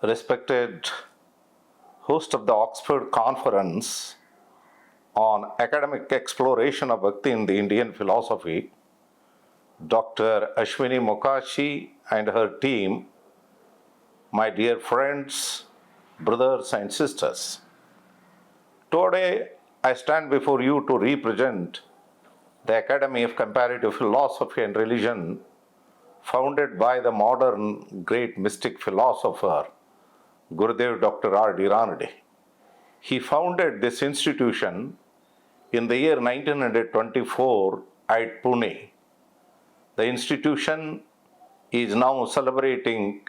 Respected host of the Oxford Conference on Academic Exploration of Bhakti in the Indian Philosophy, Dr. Ashwini Mokashi and her team, my dear friends, brothers and sisters. Today, I stand before you to represent the Academy of Comparative Philosophy and Religion, founded by the modern great mystic philosopher, Gurudev Dr. R.D. Ranade. He founded this institution in the year 1924 at Pune. The institution is now celebrating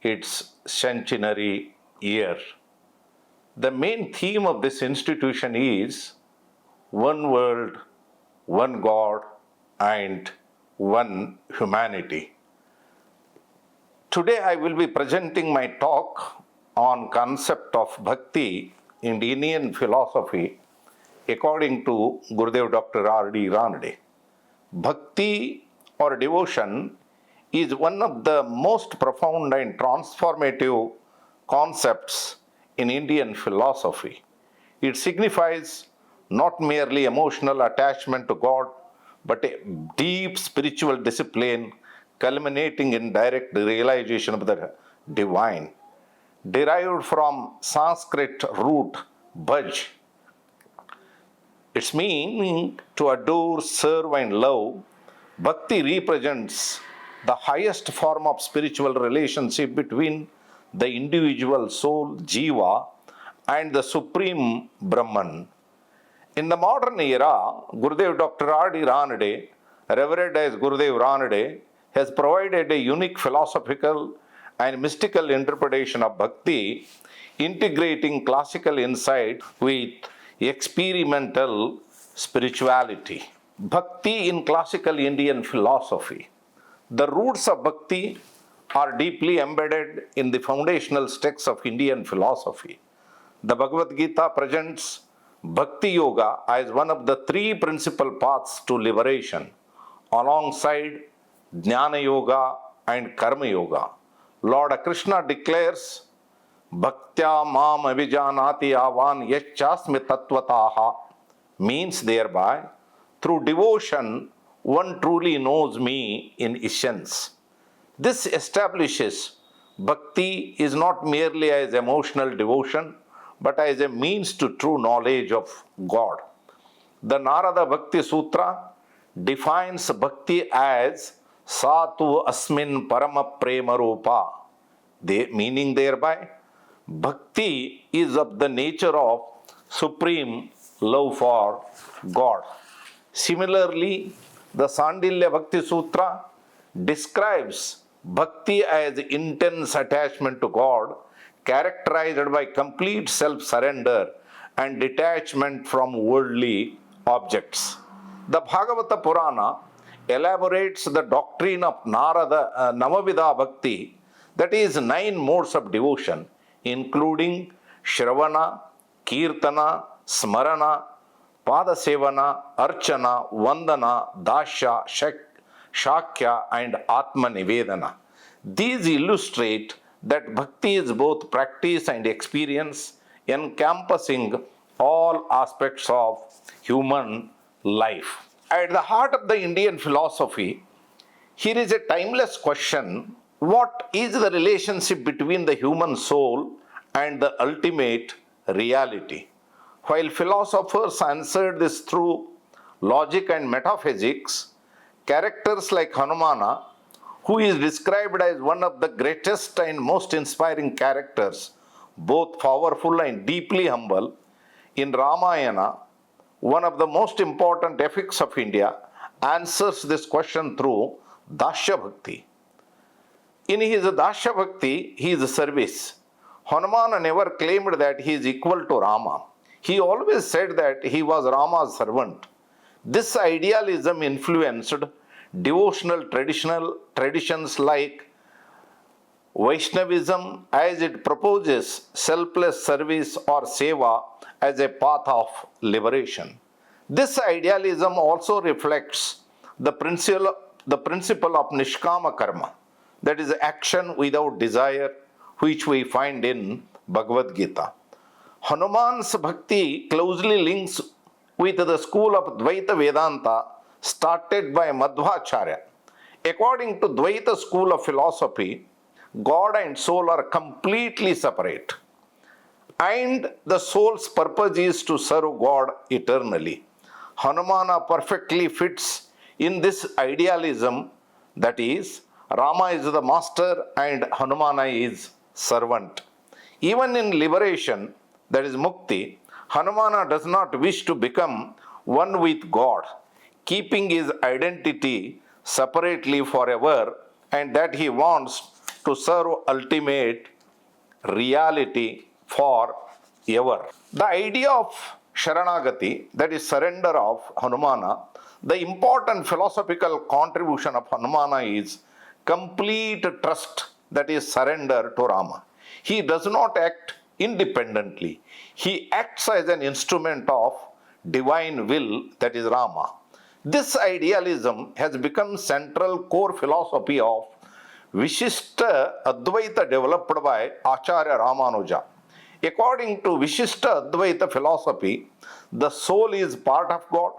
its centenary year. The main theme of this institution is one world, one God, and one humanity. Today I will be presenting my talk on concept of Bhakti in Indian philosophy according to Gurudev Dr. R.D. Ranade. Bhakti or devotion is one of the most profound and transformative concepts in Indian philosophy. It signifies not merely emotional attachment to God, but a deep spiritual discipline culminating in direct realization of the divine. Derived from Sanskrit root bhaj, its meaning to adore, serve, and love, Bhakti represents the highest form of spiritual relationship between the individual soul, Jiva, and the Supreme Brahman. In the modern era, Gurudev Dr. R.D. Ranade, revered as Gurudev Ranade, has provided a unique philosophical and mystical interpretation of Bhakti, integrating classical insight with experimental spirituality. Bhakti in classical Indian philosophy. The roots of Bhakti are deeply embedded in the foundational texts of Indian philosophy. The Bhagavad Gita presents Bhakti Yoga as one of the three principal paths to liberation, alongside Jnana Yoga and Karma Yoga. Lord Krishna declares, Bhaktya mam avijanati avan yachasmi tattvataha, means thereby, through devotion, one truly knows me in essence. This establishes Bhakti is not merely as emotional devotion, but as a means to true knowledge of God. The Narada Bhakti Sutra defines Bhakti as Satu Asmin Parama Prema Rupa, meaning thereby, Bhakti is of the nature of supreme love for God. Similarly, the Sandilya Bhakti Sutra describes Bhakti as intense attachment to God, characterized by complete self-surrender and detachment from worldly objects. The Bhagavata Purana elaborates the doctrine of Navavidha Bhakti, that is 9 modes of devotion, including Shravana, Kirtana, Smarana, Padasevana, Archana, Vandana, Dasya, Shakya, and Atma Nivedana. These illustrate that Bhakti is both practice and experience, encompassing all aspects of human life. At the heart of the Indian philosophy, here is a timeless question: what is the relationship between the human soul and the ultimate reality? While philosophers answered this through logic and metaphysics, characters like Hanumana, who is described as one of the greatest and most inspiring characters, both powerful and deeply humble, in Ramayana, one of the most important epics of India, answers this question through Dasya Bhakti. In his Dasya Bhakti, his service, Hanumana never claimed that he is equal to Rama. He always said that he was Rama's servant. This idealism influenced devotional traditions like Vaishnavism, as it proposes selfless service or seva as a path of liberation. This idealism also reflects the principle of Nishkama Karma, that is action without desire, which we find in Bhagavad Gita. Hanuman's bhakti closely links with the school of Dvaita Vedanta started by Madhvacharya. According to Dvaita school of philosophy, God and soul are completely separate, and the soul's purpose is to serve God eternally. Hanumana perfectly fits in this idealism, that is, Rama is the master and Hanumana is servant. Even in liberation, that is mukti, Hanumana does not wish to become one with God, keeping his identity separately forever, and that he wants to serve ultimate reality forever. The idea of Sharanagati, that is surrender of Hanumana, the important philosophical contribution of Hanumana is complete trust, that is surrender to Rama. He does not act independently. He acts as an instrument of divine will, that is Rama. This idealism has become central core philosophy of Vishishta Advaita developed by Acharya Ramanuja. According to Vishishta Advaita philosophy, the soul is part of God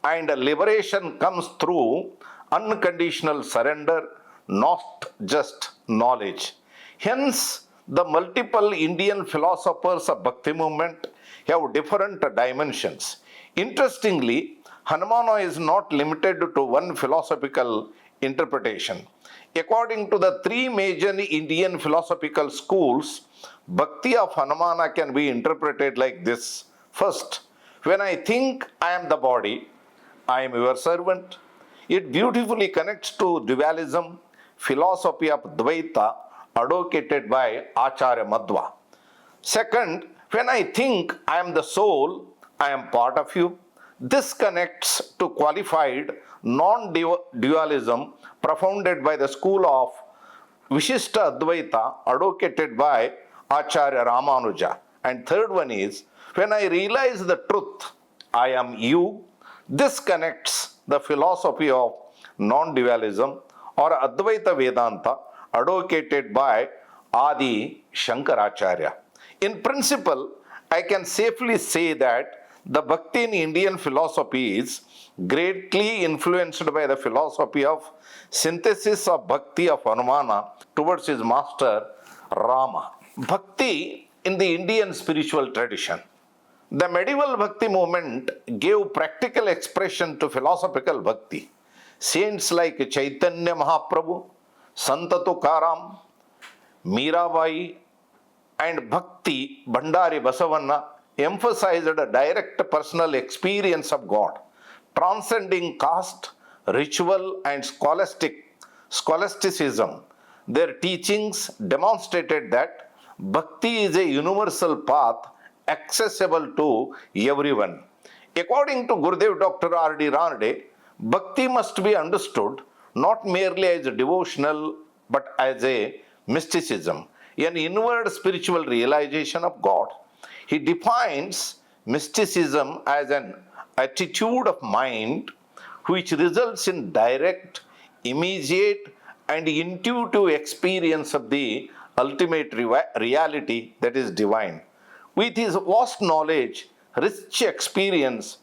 and liberation comes through unconditional surrender, not just knowledge. Hence, the multiple Indian philosophers of Bhakti movement have different dimensions. Interestingly, Hanumana is not limited to one philosophical interpretation. According to the three major Indian philosophical schools, Bhakti of Hanumana can be interpreted like this. First, when I think I am the body, I am your servant. It beautifully connects to dualism, philosophy of Dvaita, advocated by Acharya Madhva. Second, when I think I am the soul, I am part of you. This connects to qualified non-dualism propounded by the school of Vishishta Advaita, advocated by Acharya Ramanuja. And third one is, when I realize the truth, I am you. This connects the philosophy of non-dualism or Advaita Vedanta, advocated by Adi Shankaracharya. In principle, I can safely say that the Bhakti in Indian philosophy is greatly influenced by the philosophy of synthesis of Bhakti of Hanumana towards his master Rama. Bhakti in the Indian spiritual tradition. The medieval Bhakti movement gave practical expression to philosophical Bhakti. Saints like Chaitanya Mahaprabhu, Santa Tukaram, Mirabai, and Bhakti Bhandari Basavanna emphasized a direct personal experience of God, transcending caste, ritual, and scholasticism. Their teachings demonstrated that Bhakti is a universal path accessible to everyone. According to Gurudev Dr. R.D. Ranade, Bhakti must be understood not merely as a devotional but as a mysticism, an inward spiritual realization of God. He defines mysticism as an attitude of mind which results in direct, immediate, and intuitive experience of the ultimate reality, that is divine. With his vast knowledge, rich experience,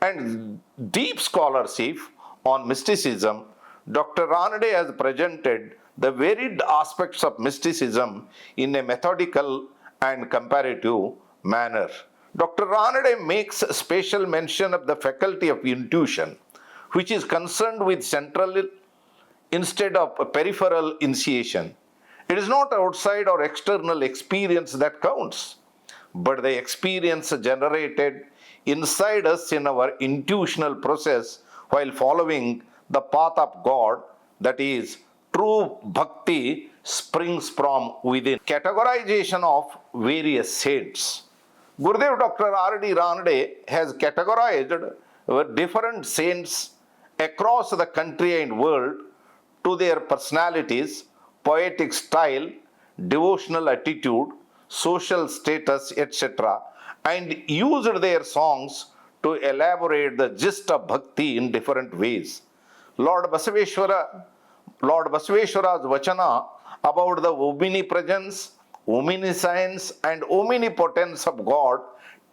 and deep scholarship on mysticism, Dr. Ranade has presented the varied aspects of mysticism in a methodical and comparative manner. Dr. Ranade makes special mention of the faculty of intuition, which is concerned with central instead of peripheral initiation. It is not outside or external experience that counts, but the experience generated inside us in our intuitional process while following the path of God, that is, true bhakti springs from within. Categorization of various saints. Gurudev Dr. R.D. Ranade has categorized different saints across the country and world to their personalities, poetic style, devotional attitude, social status, etc., and used their songs to elaborate the gist of bhakti in different ways. Lord Basaveshwara's Vachana about the omnipresence, omniscience, and omnipotence of God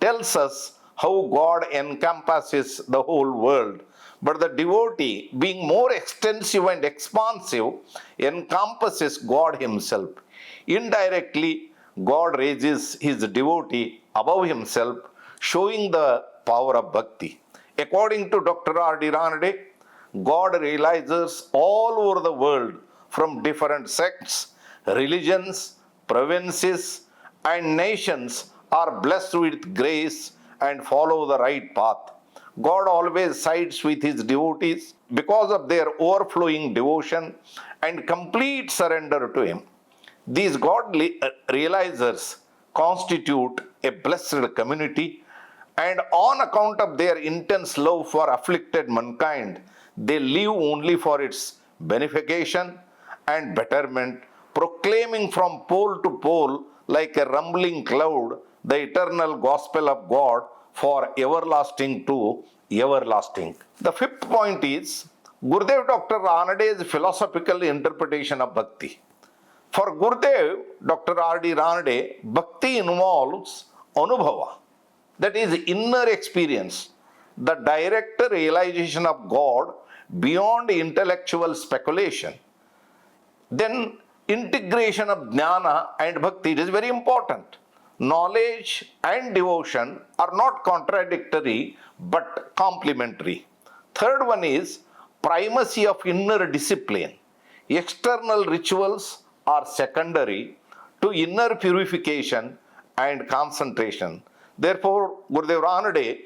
tells us how God encompasses the whole world. But the devotee, being more extensive and expansive, encompasses God Himself. Indirectly, God raises His devotee above Himself, showing the power of bhakti. According to Dr. R.D. Ranade, God realizes all over the world from different sects, religions, provinces, and nations are blessed with grace and follow the right path. God always sides with His devotees because of their overflowing devotion and complete surrender to Him. These godly realizers constitute a blessed community, and on account of their intense love for afflicted mankind, they live only for its benefaction and betterment, proclaiming from pole to pole like a rumbling cloud the eternal gospel of God for everlasting to everlasting. The fifth point is Gurudev Dr. Ranade's philosophical interpretation of bhakti. For Gurudev, Dr. R.D. Ranade, bhakti involves anubhava, that is inner experience, the direct realization of God beyond intellectual speculation. Then integration of jnana and bhakti is very important. Knowledge and devotion are not contradictory but complementary. Third one is primacy of inner discipline. External rituals are secondary to inner purification and concentration. Therefore, Gurudev Ranade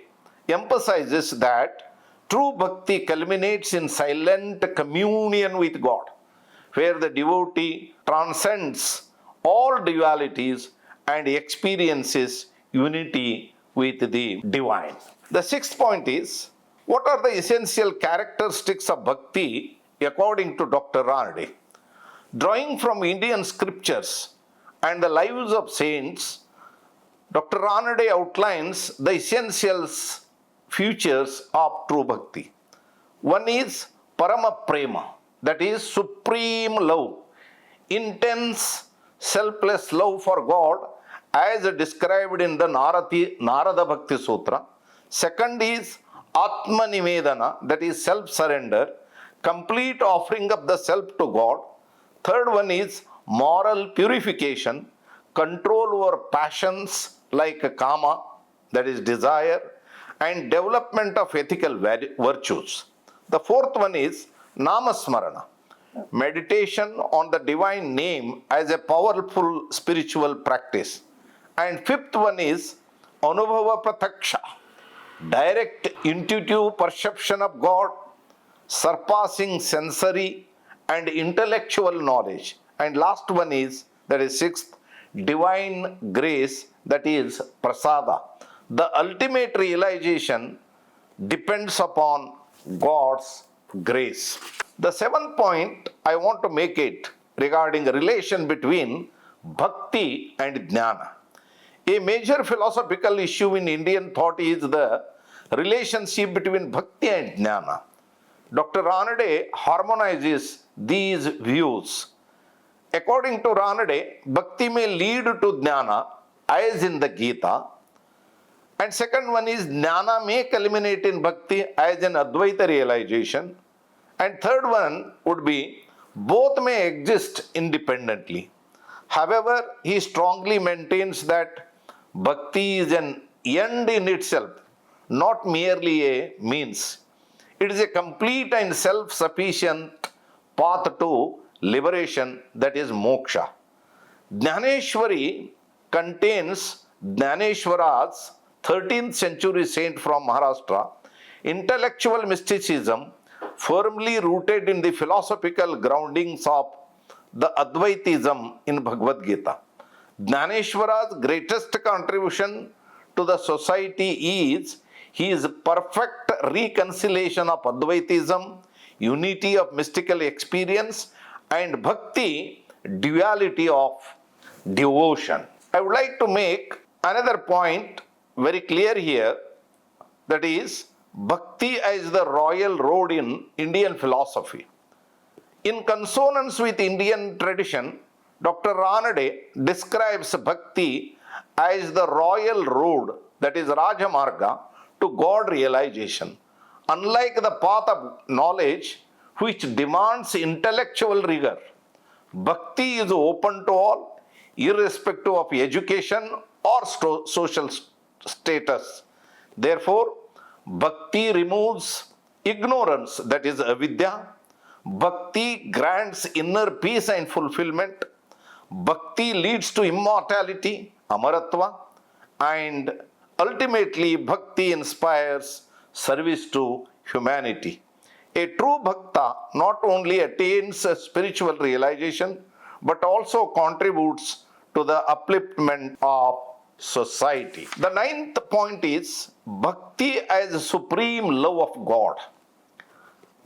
emphasizes that true bhakti culminates in silent communion with God, where the devotee transcends all dualities and experiences unity with the divine. The sixth point is, what are the essential characteristics of bhakti according to Dr. Ranade? Drawing from Indian scriptures and the lives of saints, Dr. Ranade outlines the essentials features of true bhakti. One is Parama Prema, that is supreme love, intense, selfless love for God as described in the Narada Bhakti Sutra. Second is Atma Nivedana, that is self-surrender, complete offering of the self to God. Third one is moral purification, control over passions like kama, that is desire, and development of ethical virtues. The fourth one is namasmarana, meditation on the divine name as a powerful spiritual practice. And fifth one is anubhava prataksha, direct intuitive perception of God, surpassing sensory and intellectual knowledge. And last one is, that is sixth, divine grace, that is prasada. The ultimate realization depends upon God's grace. The seventh point I want to make it regarding the relation between bhakti and jnana. A major philosophical issue in Indian thought is the relationship between bhakti and jnana. Dr. Ranade harmonizes these views. According to Ranade, bhakti may lead to jnana, as in the Gita. And second one is jnana may culminate in bhakti, as in Advaita realization. And third one would be both may exist independently. However, he strongly maintains that bhakti is an end in itself, not merely a means. It is a complete and self-sufficient path to liberation, that is moksha. Jnaneshwari contains Jnaneshwara's 13th century saint from Maharashtra, intellectual mysticism firmly rooted in the philosophical groundings of the Advaitism in Bhagavad Gita. Jnaneshwara's greatest contribution to the society is his perfect reconciliation of Advaitism, unity of mystical experience, and bhakti, duality of devotion. I would like to make another point very clear here, that is bhakti as the royal road in Indian philosophy. In consonance with Indian tradition, Dr. Ranade describes Bhakti as the royal road, that is Rajamarga, to God realization. Unlike the path of knowledge, which demands intellectual rigor, Bhakti is open to all, irrespective of education or social status. Therefore, Bhakti removes ignorance, that is avidya. Bhakti grants inner peace and fulfillment. Bhakti leads to immortality, amaratva, and ultimately Bhakti inspires service to humanity. A true bhakta not only attains a spiritual realization but also contributes to the upliftment of society. The ninth point is Bhakti as supreme love of God.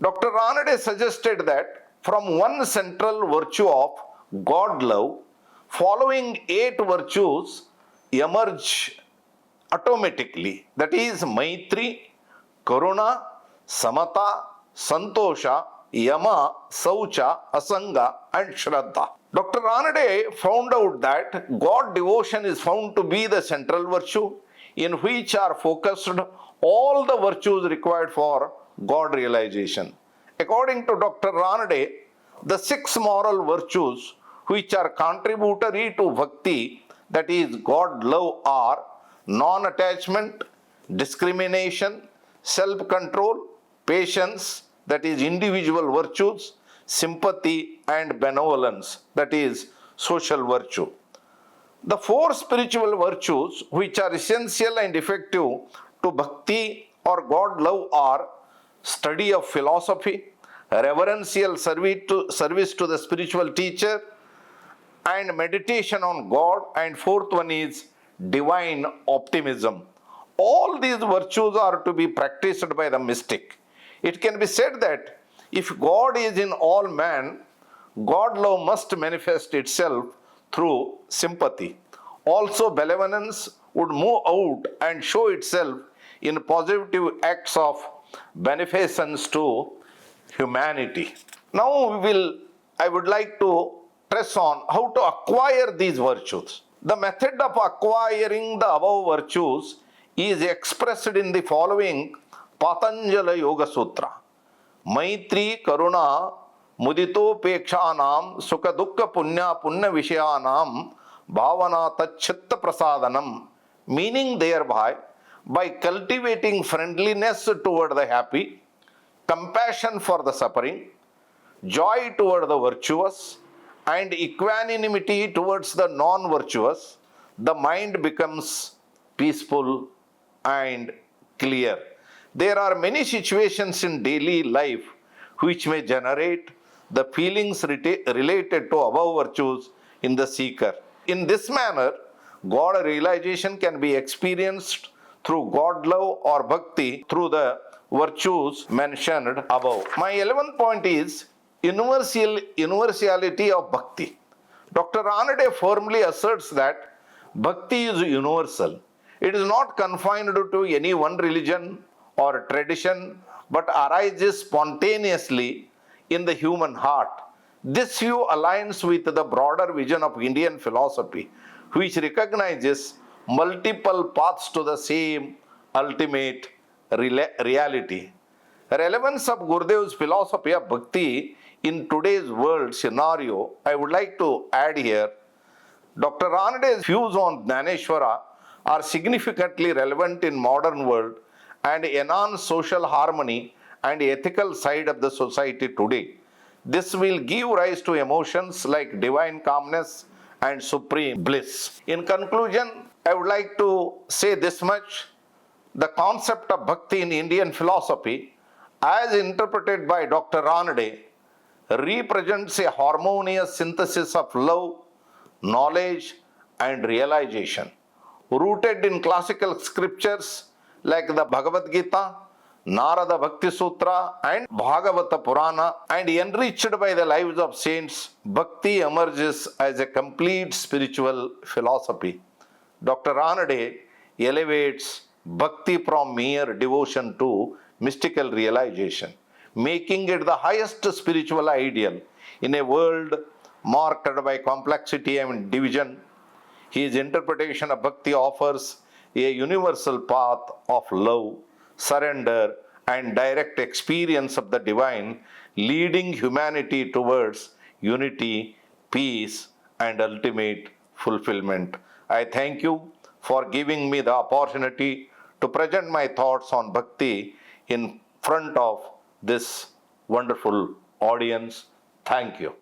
Dr. Ranade suggested that from one central virtue of God love, following 8 virtues emerge automatically. That is Maitri, Karuna, Samata, Santosha, Yama, Saucha, Asanga, and Shraddha. Dr. Ranade found out that God devotion is found to be the central virtue in which are focused all the virtues required for God realization. According to Dr. Ranade, the 6 moral virtues which are contributory to bhakti, that is God love, are non-attachment, discrimination, self-control, patience, that is individual virtues, sympathy and benevolence, that is social virtue. The 4 spiritual virtues which are essential and effective to bhakti or God love are study of philosophy, reverential service to the spiritual teacher, and meditation on God, and 4th one is divine optimism. All these virtues are to be practiced by the mystic. It can be said that if God is in all man, God love must manifest itself through sympathy. Also, benevolence would move out and show itself in positive acts of beneficence to humanity. Now I would like to press on how to acquire these virtues. The method of acquiring the above virtues is expressed in the following Patanjala Yoga Sutra. Maitri Karuna Muditopekshanam Sukha Dukkha Punya Punya Vishayanam Bhavana Tachitta Prasadanam, meaning thereby, by cultivating friendliness toward the happy, compassion for the suffering, joy toward the virtuous, and equanimity towards the non-virtuous, the mind becomes peaceful and clear. There are many situations in daily life which may generate the feelings related to above virtues in the seeker. In this manner, God realization can be experienced through God love or bhakti through the virtues mentioned above. My 11th point is universality of bhakti. Dr. Ranade firmly asserts that bhakti is universal. It is not confined to any one religion or tradition, but arises spontaneously in the human heart. This view aligns with the broader vision of Indian philosophy, which recognizes multiple paths to the same ultimate reality. Relevance of Gurudev's philosophy of bhakti in today's world scenario, I would like to add here. Dr. Ranade's views on Dnyaneshwara are significantly relevant in modern world and enhance social harmony and ethical side of the society today. This will give rise to emotions like divine calmness and supreme bliss. In conclusion, I would like to say this much. The concept of bhakti in Indian philosophy, as interpreted by Dr. Ranade, represents a harmonious synthesis of love, knowledge, and realization, rooted in classical scriptures like the Bhagavad Gita, Narada Bhakti Sutra, and Bhagavata Purana, and enriched by the lives of saints. Bhakti emerges as a complete spiritual philosophy. Dr. Ranade elevates bhakti from mere devotion to mystical realization, making it the highest spiritual ideal in a world marked by complexity and division. His interpretation of Bhakti offers a universal path of love, surrender, and direct experience of the divine, leading humanity towards unity, peace, and ultimate fulfillment. I thank you for giving me the opportunity to present my thoughts on Bhakti in front of this wonderful audience. Thank you.